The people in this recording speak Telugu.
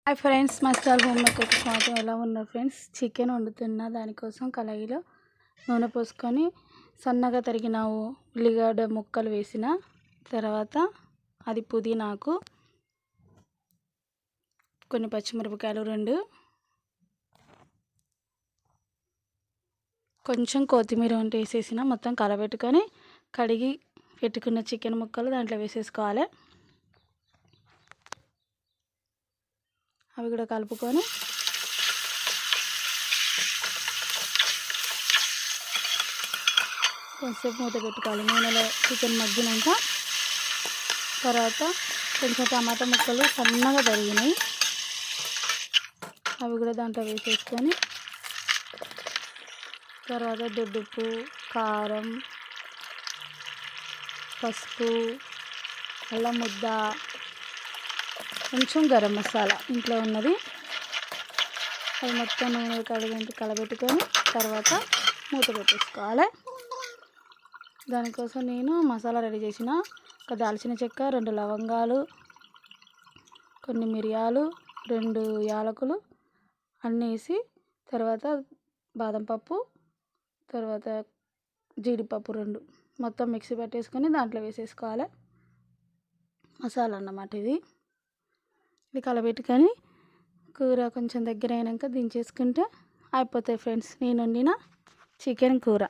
హాయ్ ఫ్రెండ్స్, మా స్టార్ హోమ్ మేకర్కి స్వాగతం. ఎలా ఉన్నారు ఫ్రెండ్స్? చికెన్ వండుతున్నా. దానికోసం కళాయిలో నూనె పోసుకొని సన్నగా తరిగిన ఉల్లిగడ్డ ముక్కలు వేసిన తర్వాత అది పుదీనాకు, కొన్ని పచ్చిమిరపకాయలు 2, కొంచెం కొత్తిమీర ఉంటే వేసేసిన మొత్తం కలబెట్టుకొని కడిగి పెట్టుకున్న చికెన్ ముక్కలు దాంట్లో వేసేసుకోవాలి. అవి కూడా కలుపుకొని కొంచెంసేపు మూత పెట్టుకోవాలి. నూనెలో చికెన్ మగ్గినాక తర్వాత కొంచెం టమాటా ముక్కలు సన్నగా తరిగినాయి అవి కూడా దాంట్లో వేసేసుకొని తర్వాత దొడ్డుప్పు, కారం, పసుపు, అల్లం ముద్ద, కొంచెం గరం మసాలా ఇంట్లో ఉన్నది అది మొత్తం నూనె కలబెట్టుకొని తర్వాత మూత పెట్టేసుకోవాలి. దానికోసం నేను మసాలా రెడీ చేసిన ఒక దాల్చిన చెక్క, 2 లవంగాలు, కొన్ని మిరియాలు, 2 యాలకులు అన్నీ వేసి తర్వాత బాదం పప్పు, తర్వాత జీడిపప్పు 2 మొత్తం మిక్సీ పట్టేసుకొని దాంట్లో వేసేసుకోవాలి. మసాలా అన్నమాట ఇది కలబెట్టుకొని కూర కొంచెం దగ్గర అయినాక దించేసుకుంటే అయిపోతాయి ఫ్రెండ్స్, నేను వండిన చికెన్ కూర.